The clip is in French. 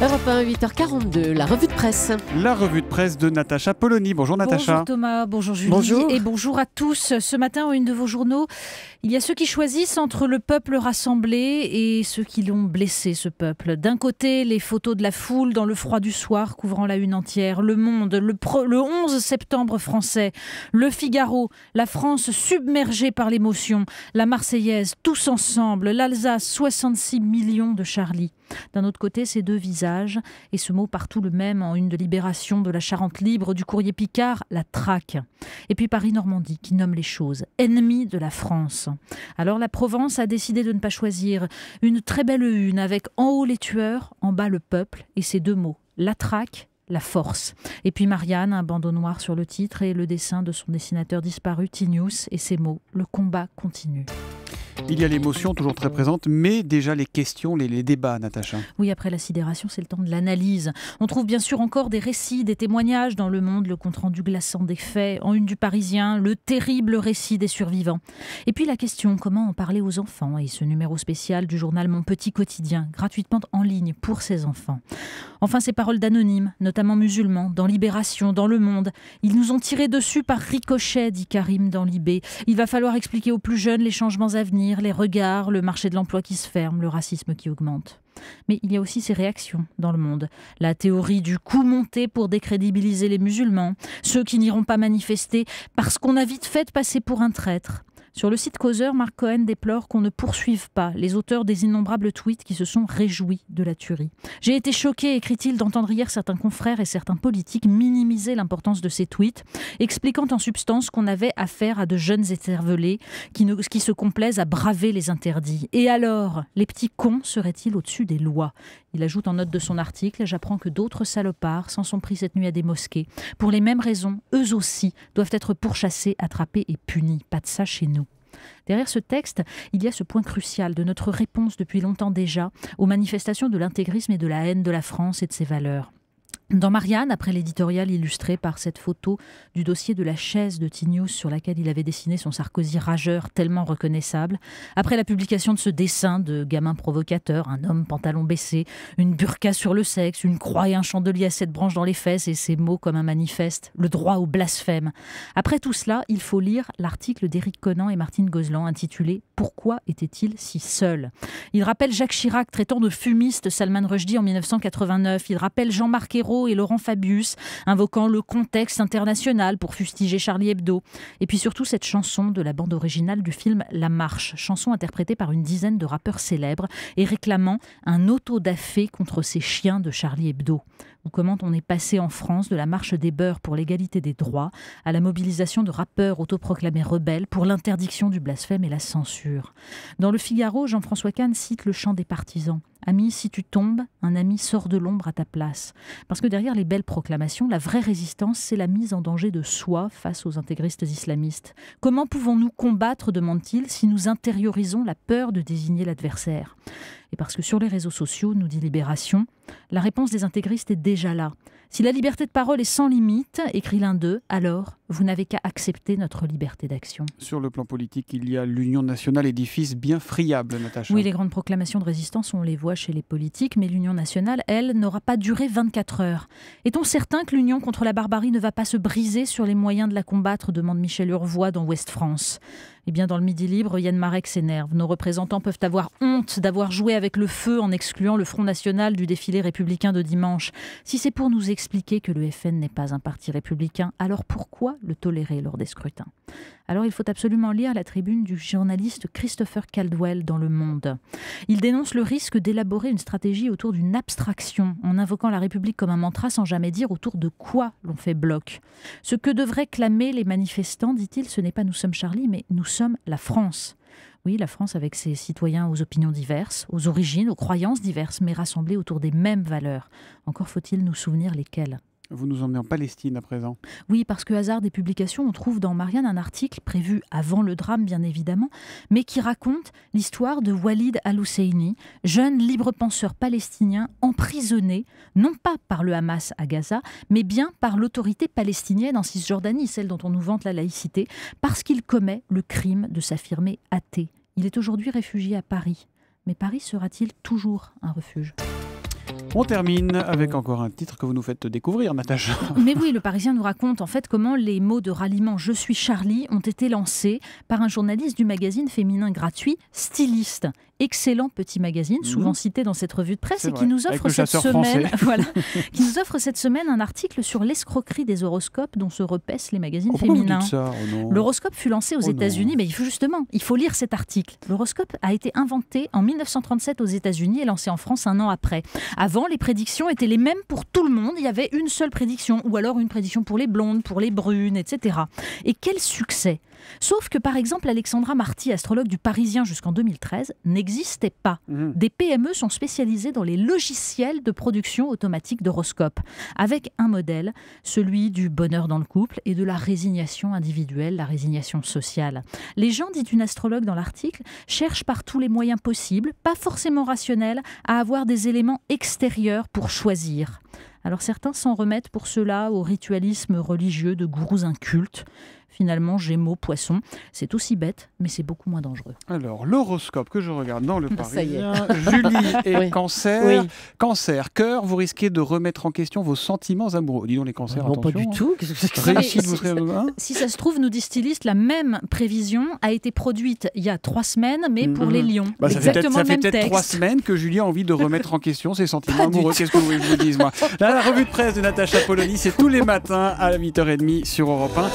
Europe 1, 8h42, la revue de presse. La revue de presse de Natacha Polony. Bonjour Natacha. Bonjour Thomas, bonjour Julie. Bonjour. Et bonjour à tous. Ce matin, en une de vos journaux, il y a ceux qui choisissent entre le peuple rassemblé et ceux qui l'ont blessé, ce peuple. D'un côté, les photos de la foule dans le froid du soir couvrant la une entière. Le Monde, le 11 septembre français. Le Figaro, la France submergée par l'émotion. La Marseillaise, tous ensemble. L'Alsace, 66 millions de Charlie. D'un autre côté, ces deux visages, et ce mot partout le même en une de Libération, de la Charente libre, du Courrier Picard, la traque. Et puis Paris-Normandie qui nomme les choses, ennemi de la France. Alors la Provence a décidé de ne pas choisir. Une très belle une avec en haut les tueurs, en bas le peuple, et ces deux mots, la traque, la force. Et puis Marianne, un bandeau noir sur le titre et le dessin de son dessinateur disparu, Tinius, et ces mots, le combat continue. Il y a l'émotion toujours très présente, mais déjà les questions, les débats, Natacha. Oui, après la sidération, c'est le temps de l'analyse. On trouve bien sûr encore des récits, des témoignages dans Le Monde, le compte-rendu glaçant des faits, en une du Parisien, le terrible récit des survivants. Et puis la question, comment en parler aux enfants, et ce numéro spécial du journal Mon Petit Quotidien, gratuitement en ligne pour ces enfants. Enfin, ces paroles d'anonymes, notamment musulmans, dans Libération, dans Le Monde. Ils nous ont tiré dessus par ricochet, dit Karim dans Libé. Il va falloir expliquer aux plus jeunes les changements à venir, les regards, le marché de l'emploi qui se ferme, le racisme qui augmente. Mais il y a aussi ces réactions dans Le Monde. La théorie du coup monté pour décrédibiliser les musulmans, ceux qui n'iront pas manifester parce qu'on a vite fait de passer pour un traître. Sur le site Causeur, Marc Cohen déplore qu'on ne poursuive pas les auteurs des innombrables tweets qui se sont réjouis de la tuerie. J'ai été choqué, écrit-il, d'entendre hier certains confrères et certains politiques minimiser l'importance de ces tweets, expliquant en substance qu'on avait affaire à de jeunes écervelés qui se complaisent à braver les interdits. Et alors, les petits cons seraient-ils au-dessus des lois ? Il ajoute en note de son article « J'apprends que d'autres salopards s'en sont pris cette nuit à des mosquées. Pour les mêmes raisons, eux aussi doivent être pourchassés, attrapés et punis. Pas de ça chez nous. » Derrière ce texte, il y a ce point crucial de notre réponse depuis longtemps déjà aux manifestations de l'intégrisme et de la haine de la France et de ses valeurs. Dans Marianne, après l'éditorial illustré par cette photo du dossier de la chaise de Tinius sur laquelle il avait dessiné son Sarkozy rageur tellement reconnaissable, après la publication de ce dessin de gamin provocateur, un homme pantalon baissé, une burqa sur le sexe, une croix et un chandelier à 7 branches dans les fesses et ces mots comme un manifeste, le droit au blasphème. Après tout cela, il faut lire l'article d'Éric Conan et Martine Gozlan intitulé « Pourquoi était-il si seul ?» Il rappelle Jacques Chirac traitant de fumiste Salman Rushdie en 1989. Il rappelle Jean-Marc Ayrault et Laurent Fabius, invoquant le contexte international pour fustiger Charlie Hebdo. Et puis surtout cette chanson de la bande originale du film La Marche, chanson interprétée par une dizaine de rappeurs célèbres et réclamant un auto-da-fé contre ces chiens de Charlie Hebdo. Ou comment on est passé en France de la marche des beurs pour l'égalité des droits à la mobilisation de rappeurs autoproclamés rebelles pour l'interdiction du blasphème et la censure. Dans Le Figaro, Jean-François Kahn cite le chant des partisans. « Ami, si tu tombes, un ami sort de l'ombre à ta place. » Parce que derrière les belles proclamations, la vraie résistance, c'est la mise en danger de soi face aux intégristes islamistes. Comment pouvons-nous combattre, demande-t-il, si nous intériorisons la peur de désigner l'adversaire ? Et parce que sur les réseaux sociaux, nous dit Libération, la réponse des intégristes est déjà là. Si la liberté de parole est sans limite, écrit l'un d'eux, alors vous n'avez qu'à accepter notre liberté d'action. Sur le plan politique, il y a l'Union nationale, édifice bien friable, Natacha. Oui, les grandes proclamations de résistance, on les voit chez les politiques, mais l'Union nationale, elle, n'aura pas duré 24 heures. Est-on certain que l'Union contre la barbarie ne va pas se briser sur les moyens de la combattre, demande Michel Urvois dans Ouest France. Eh bien, dans le Midi Libre, Yann Marek s'énerve. Nos représentants peuvent avoir honte d'avoir joué avec le feu en excluant le Front National du défilé républicain de dimanche. Si c'est pour nous expliquer que le FN n'est pas un parti républicain, alors pourquoi le tolérer lors des scrutins ? Alors il faut absolument lire la tribune du journaliste Christopher Caldwell dans Le Monde. Il dénonce le risque d'élaborer une stratégie autour d'une abstraction, en invoquant la République comme un mantra sans jamais dire autour de quoi l'on fait bloc. Ce que devraient clamer les manifestants, dit-il, ce n'est pas « nous sommes Charlie », mais « nous sommes la France ». Oui, la France avec ses citoyens aux opinions diverses, aux origines, aux croyances diverses, mais rassemblés autour des mêmes valeurs. Encore faut-il nous souvenir lesquelles. Vous nous emmenez en Palestine à présent. Oui, parce que hasard des publications, on trouve dans Marianne un article prévu avant le drame, bien évidemment, mais qui raconte l'histoire de Walid al-Husseini, jeune libre penseur palestinien emprisonné, non pas par le Hamas à Gaza, mais bien par l'autorité palestinienne en Cisjordanie, celle dont on nous vante la laïcité, parce qu'il commet le crime de s'affirmer athée. Il est aujourd'hui réfugié à Paris. Mais Paris sera-t-il toujours un refuge ? On termine avec encore un titre que vous nous faites découvrir, Natacha. Mais oui, le Parisien nous raconte en fait comment les mots de ralliement « Je suis Charlie » ont été lancés par un journaliste du magazine féminin gratuit Styliste. Excellent petit magazine, souvent cité dans cette revue de presse, et qui nous offre qui nous offre cette semaine un article sur l'escroquerie des horoscopes dont se repaissent les magazines féminins. Vous dites ça ? L'horoscope fut lancé aux États-Unis, mais il faut lire cet article. L'horoscope a été inventé en 1937 aux États-Unis et lancé en France un an après. Avant, les prédictions étaient les mêmes pour tout le monde. Il y avait une seule prédiction, ou alors une prédiction pour les blondes, pour les brunes, etc. Et quel succès! Sauf que, par exemple, Alexandra Marty, astrologue du Parisien jusqu'en 2013, n'existait pas. Des PME sont spécialisées dans les logiciels de production automatique d'horoscopes, avec un modèle, celui du bonheur dans le couple et de la résignation individuelle, la résignation sociale. Les gens, dit une astrologue dans l'article, cherchent par tous les moyens possibles, pas forcément rationnels, à avoir des éléments extérieurs pour choisir. Alors certains s'en remettent pour cela au ritualisme religieux de gourous incultes. Finalement, Gémeaux, Poissons, c'est aussi bête, mais c'est beaucoup moins dangereux. Alors, l'horoscope que je regarde dans le Parisien, Julie et Cancer. Cancer, cœur, vous risquez de remettre en question vos sentiments amoureux. Dis donc les cancers, attention. Pas du tout. Réussite, vous serez... Si ça se trouve, nous dit Styliste, la même prévision a été produite il y a 3 semaines, mais pour les lions. Ça fait peut-être 3 semaines que Julie a envie de remettre en question ses sentiments amoureux. Qu'est-ce que vous voulez que je vous dise, moi ? Là, la revue de presse de Natacha Polony, c'est tous les matins à 8h30 sur Europe 1.